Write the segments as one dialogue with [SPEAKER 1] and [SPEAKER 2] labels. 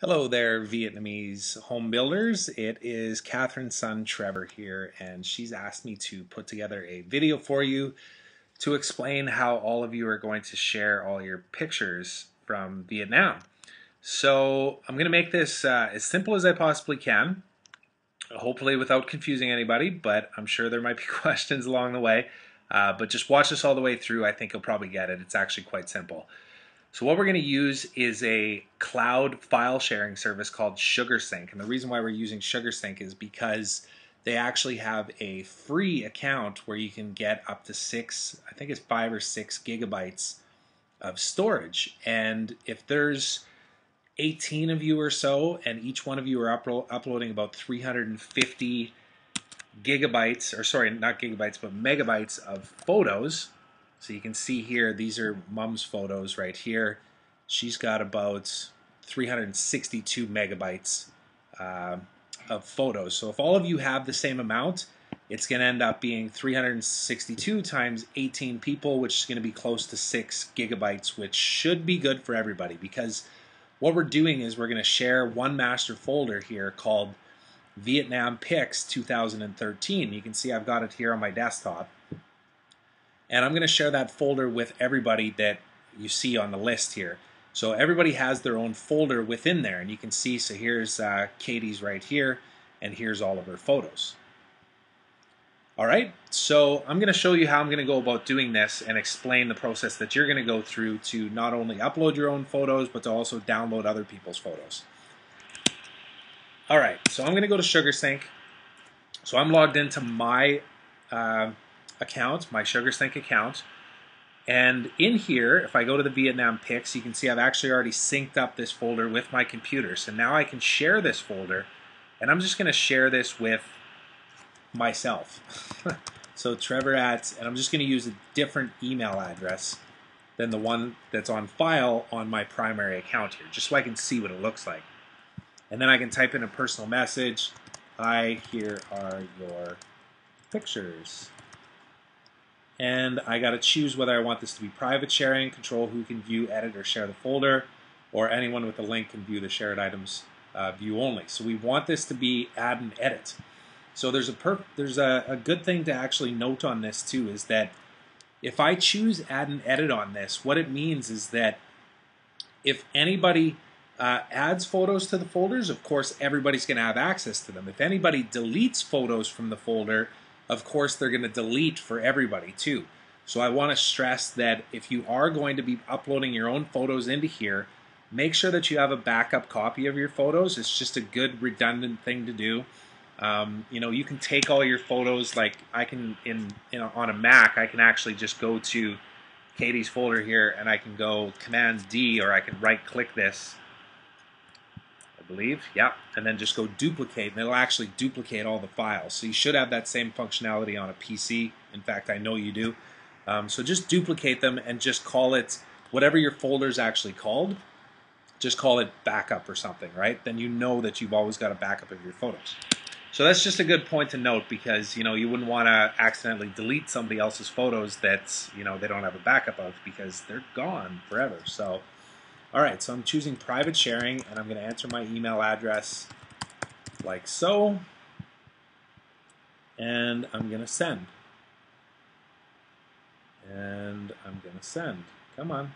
[SPEAKER 1] Hello there, Vietnamese home builders. It is Catherine's son Trevor here, and she's asked me to put together a video for you to explain how all of you are going to share all your pictures from Vietnam. So I'm going to make this as simple as I possibly can, hopefully without confusing anybody, but I'm sure there might be questions along the way. But just watch this all the way through. I think you'll probably get it. It's actually quite simple. So what we're going to use is a cloud file sharing service called SugarSync. And the reason why we're using SugarSync is because they actually have a free account where you can get up to I think it's 5 or 6 gigabytes of storage. And if there's 18 of you or so, and each one of you are uploading about 350 gigabytes, or sorry, not gigabytes, but megabytes of photos. So you can see here, these are Mom's photos right here. She's got about 362 megabytes of photos. So if all of you have the same amount, it's going to end up being 362 times 18 people, which is going to be close to 6 gigabytes, which should be good for everybody, because what we're doing is we're going to share one master folder here called Vietnam Pics 2013. You can see I've got it here on my desktop. And I'm going to share that folder with everybody that you see on the list here. So everybody has their own folder within there, and you can see, so here's Katie's right here, and here's all of her photos. All right, so I'm going to show you how I'm going to go about doing this and explain the process that you're going to go through to not only upload your own photos, but to also download other people's photos. All right, so I'm going to go to SugarSync. So I'm logged into my account, my SugarSync account, and in here, if I go to the Vietnam Pics, you can see I've actually already synced up this folder with my computer. So now I can share this folder, and I'm just going to share this with myself. So Trevor and I'm just going to use a different email address than the one that's on file on my primary account here, just so I can see what it looks like. And then I can type in a personal message. Hi, here are your pictures. And I got to choose whether I want this to be private sharing, control who can view, edit, or share the folder, or anyone with a link can view the shared items view only. So we want this to be add and edit. So there's a good thing to actually note on this too, is that if I choose add and edit on this, what it means is that if anybody adds photos to the folders, of course everybody's going to have access to them. If anybody deletes photos from the folder, of course they're going to delete for everybody too. So I want to stress that if you are going to be uploading your own photos into here, make sure that you have a backup copy of your photos. It's just a good redundant thing to do. You know, you can take all your photos, like I can on a Mac, I can actually just go to Katie's folder here and I can go Command D, or I can right click this, I believe, yeah, and then just go duplicate, and it'll actually duplicate all the files. So you should have that same functionality on a PC. In fact, I know you do. So just duplicate them and just call it whatever your folder's actually called. Just call it backup or something, right? Then you know that you've always got a backup of your photos. So that's just a good point to note, because you know you wouldn't want to accidentally delete somebody else's photos that they don't have a backup of, because they're gone forever. So all right, so I'm choosing private sharing, and I'm going to enter my email address like so, and I'm going to send. And I'm going to send. Come on.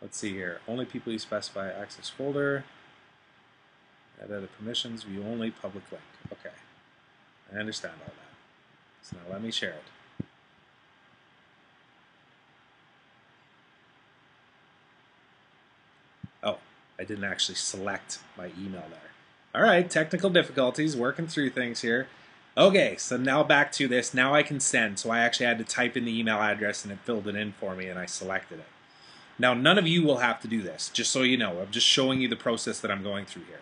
[SPEAKER 1] Let's see here. Only people you specify access folder. Add other permissions. View only public link. Okay. I understand all that. So now let me share it. Oh, I didn't actually select my email there. All right, technical difficulties, working through things here. Okay, so now back to this. Now I can send. So I actually had to type in the email address, and it filled it in for me, and I selected it. Now, none of you will have to do this, just so you know. I'm just showing you the process that I'm going through here.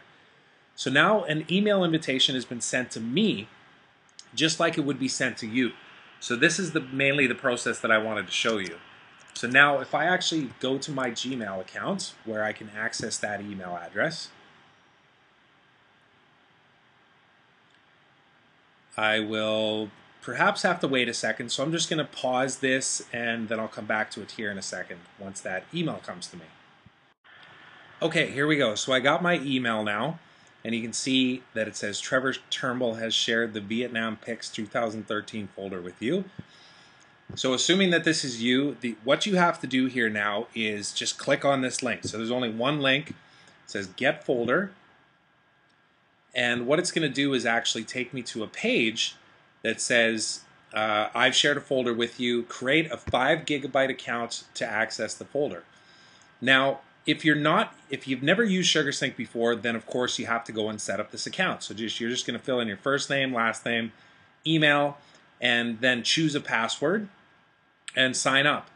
[SPEAKER 1] So now an email invitation has been sent to me, just like it would be sent to you. So this is mainly the process that I wanted to show you. So now if I actually go to my Gmail account, where I can access that email address, I will perhaps have to wait a second. So I'm just going to pause this, and then I'll come back to it here in a second once that email comes to me. Okay, here we go. So I got my email now, and you can see that it says Trevor Turnbull has shared the Vietnam Pics 2013 folder with you. So assuming that this is you, what you have to do here now is just click on this link. So there's only one link. It says Get Folder. And what it's going to do is actually take me to a page that says, I've shared a folder with you. Create a 5 GB account to access the folder. Now, if you've never used SugarSync before, then of course you have to go and set up this account. So you're just going to fill in your first name, last name, email, and then choose a password and sign up.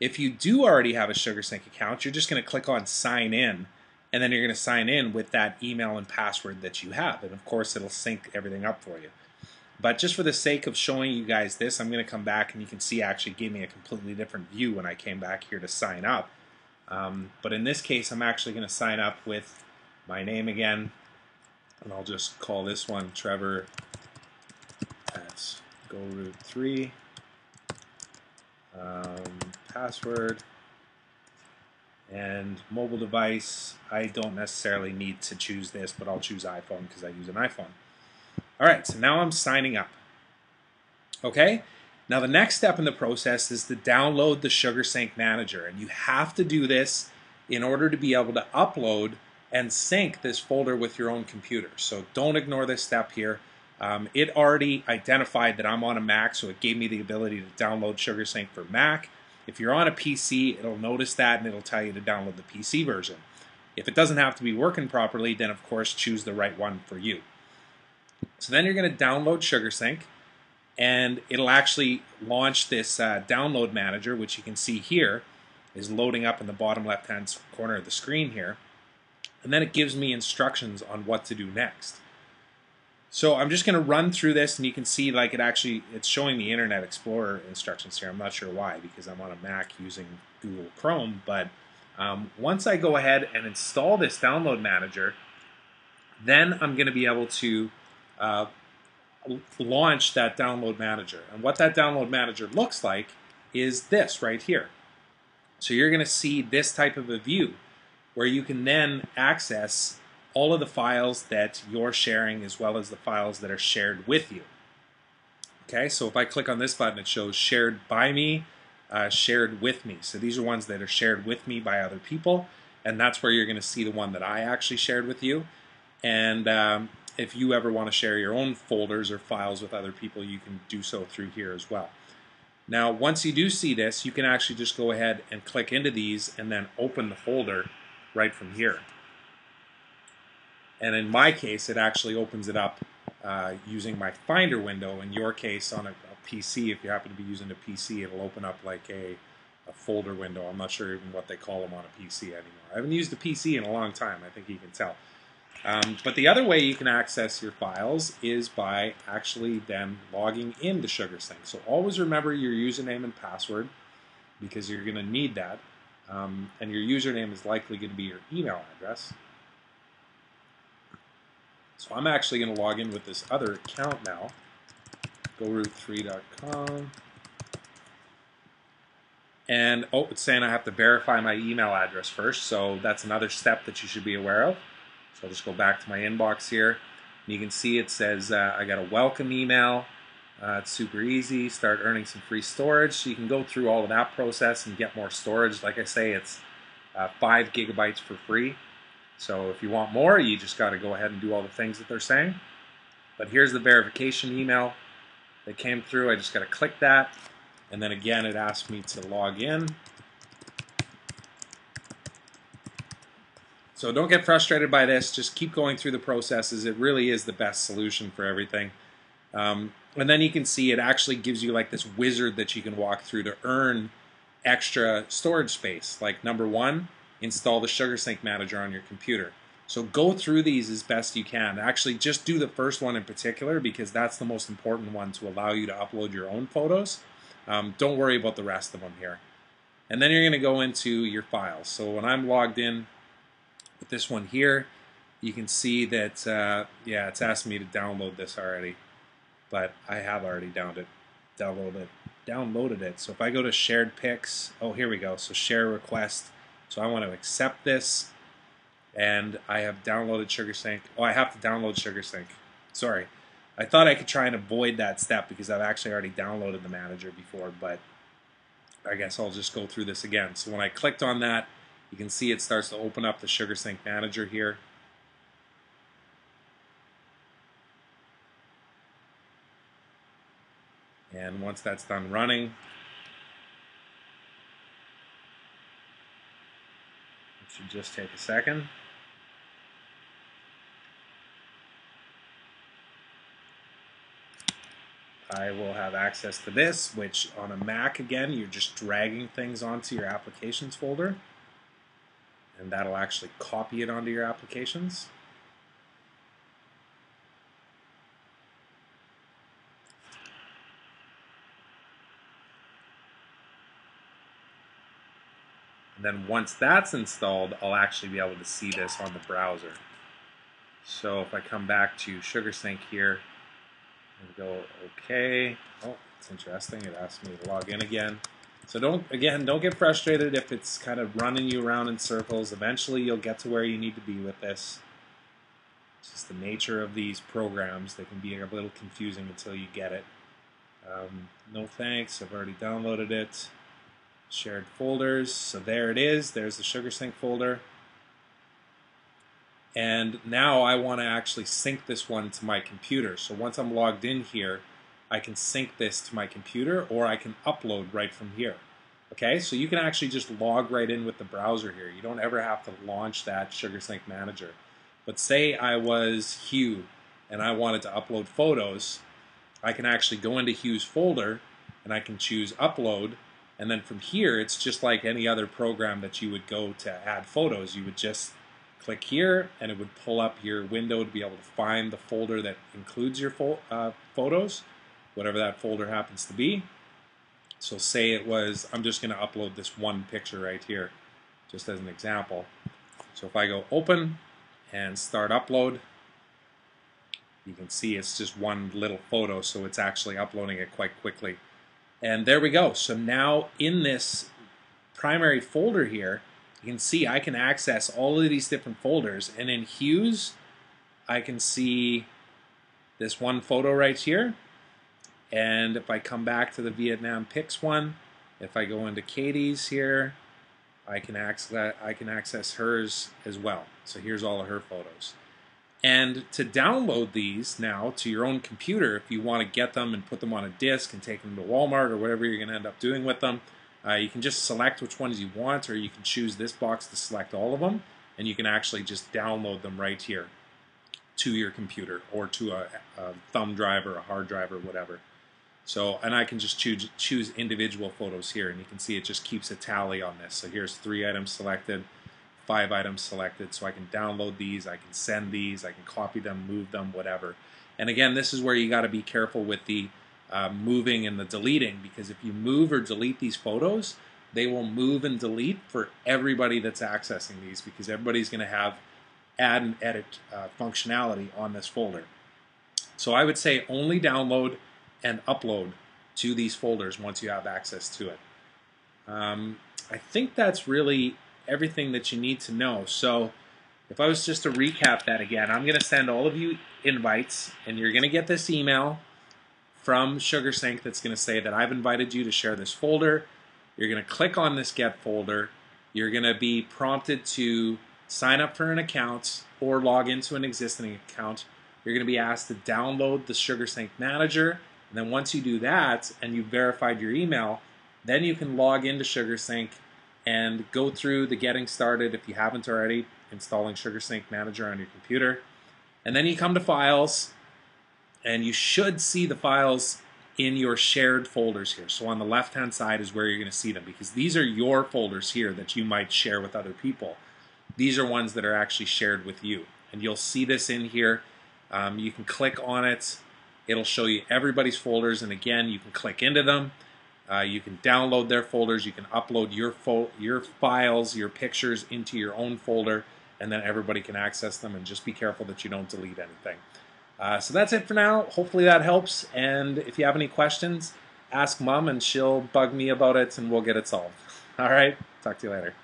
[SPEAKER 1] If you do already have a SugarSync account, you're just going to click on Sign In, and then you're going to sign in with that email and password that you have. And of course, it'll sync everything up for you. But just for the sake of showing you guys this, I'm going to come back, and you can see actually gave me a completely different view when I came back here to sign up. But in this case, I'm actually going to sign up with my name again, and I'll just call this one Trevor at Go Route 3. Password and mobile device. I don't necessarily need to choose this, but I'll choose iPhone because I use an iPhone. Alright, so now I'm signing up. Okay, now the next step in the process is to download the SugarSync Manager, and you have to do this in order to be able to upload and sync this folder with your own computer. So don't ignore this step here. It already identified that I'm on a Mac, so it gave me the ability to download SugarSync for Mac. If you're on a PC, it'll notice that and it'll tell you to download the PC version. If it doesn't have to be working properly, then of course choose the right one for you. So then you're going to download SugarSync, and it'll actually launch this download manager, which you can see here is loading up in the bottom left-hand corner of the screen here. And then it gives me instructions on what to do next. So I'm just going to run through this, and you can see like it's showing the Internet Explorer instructions here. I'm not sure why, because I'm on a Mac using Google Chrome. But once I go ahead and install this download manager, then I'm going to be able to launch that download manager. And what that download manager looks like is this right here. So you're going to see this type of a view where you can then access all of the files that you're sharing as well as the files that are shared with you. Okay, so if I click on this button, it shows shared by me, shared with me. So these are ones that are shared with me by other people, and that's where you're going to see the one that I actually shared with you. And if you ever want to share your own folders or files with other people, you can do so through here as well. Now, once you do see this, you can actually just go ahead and click into these and then open the folder right from here. And in my case, it actually opens it up using my Finder window. In your case, on a PC, if you happen to be using a PC, it'll open up like a folder window. I'm not sure even what they call them on a PC anymore. I haven't used a PC in a long time, I think you can tell. But the other way you can access your files is by actually then logging into SugarSync. So always remember your username and password, because you're going to need that. And your username is likely going to be your email address. So I'm actually going to log in with this other account now, goroute3.com. And it's saying I have to verify my email address first, so that's another step that you should be aware of. So I'll just go back to my inbox here. And you can see it says I got a welcome email. It's super easy. Start earning some free storage. So you can go through all of that process and get more storage. Like I say, it's 5 GB for free. So if you want more, you just got to go ahead and do all the things that they're saying. But here's the verification email that came through. I just got to click that. And then again, it asks me to log in. So don't get frustrated by this. Just keep going through the processes. It really is the best solution for everything. And then you can see it actually gives you like this wizard that you can walk through to earn extra storage space. Like number one, install the SugarSync Manager on your computer. So go through these as best you can. Actually, just do the first one in particular, because that's the most important one to allow you to upload your own photos. Don't worry about the rest of them here. And then you're going to go into your files. So when I'm logged in with this one here, you can see that, yeah, it's asking me to download this already. But I have already downloaded it. So if I go to shared pics, oh, here we go. So share request. So I want to accept this. and I have downloaded SugarSync. Oh, I have to download SugarSync. Sorry. I thought I could try and avoid that step because I've actually already downloaded the manager before, but I guess I'll just go through this again. So when I clicked on that, you can see it starts to open up the SugarSync manager here. And once that's done running, it should just take a second. I will have access to this, which on a Mac, again, you're just dragging things onto your applications folder, and that'll actually copy it onto your applications. And then once that's installed, I'll actually be able to see this on the browser. So if I come back to SugarSync here and go OK, oh, it's interesting. It asks me to log in again. So don't get frustrated if it's kind of running you around in circles. Eventually you'll get to where you need to be with this. It's just the nature of these programs. They can be a little confusing until you get it. No thanks, I've already downloaded it. Shared folders, so there it is. There's the SugarSync folder. And now I want to actually sync this one to my computer. So once I'm logged in here, I can sync this to my computer, or I can upload right from here. Okay, so you can actually just log right in with the browser here. You don't ever have to launch that SugarSync manager. But say I was Hugh and I wanted to upload photos, I can actually go into Hugh's folder and I can choose upload. And then from here, it's just like any other program that you would go to add photos. You would just click here, and it would pull up your window to be able to find the folder that includes your photos, whatever that folder happens to be. So say it was, I'm just going to upload this one picture right here, just as an example. So if I go open and start upload, you can see it's just one little photo, so it's actually uploading it quite quickly. And there we go. So now in this primary folder here, you can see I can access all of these different folders. And in Hugh's, I can see this one photo right here. And if I come back to the Vietnam Pics one, if I go into Katie's here, I can access hers as well. So here's all of her photos. And to download these now to your own computer, if you want to get them and put them on a disk and take them to Walmart or whatever you're going to end up doing with them, you can just select which ones you want, or you can choose this box to select all of them, and you can actually just download them right here to your computer or to a thumb drive or a hard drive or whatever. So, and I can just choose individual photos here, and you can see it just keeps a tally on this. So here's 3 items selected, 5 items selected, so I can download these, I can send these, I can copy them, move them, whatever. And again, this is where you got to be careful with the moving and the deleting, because if you move or delete these photos, they will move and delete for everybody that's accessing these, because everybody's going to have add and edit functionality on this folder. So I would say only download and upload to these folders once you have access to it. I think that's really everything that you need to know. So if I was just to recap that again, I'm going to send all of you invites, and you're going to get this email from SugarSync that's going to say that I've invited you to share this folder. You're going to click on this get folder. You're going to be prompted to sign up for an account or log into an existing account. You're going to be asked to download the SugarSync manager, and then once you do that and you've verified your email, then you can log into SugarSync and go through the getting started, if you haven't already, installing SugarSync manager on your computer. And then you come to files, and you should see the files in your shared folders here. So on the left hand side is where you're going to see them, because these are your folders here that you might share with other people. These are ones that are actually shared with you, and you'll see this in here. You can click on it, it'll show you everybody's folders, and again you can click into them. You can download their folders, you can upload your files, your pictures into your own folder, and then everybody can access them, and just be careful that you don't delete anything. So that's it for now. Hopefully that helps, and if you have any questions, ask Mom and she'll bug me about it and we'll get it solved. Alright, talk to you later.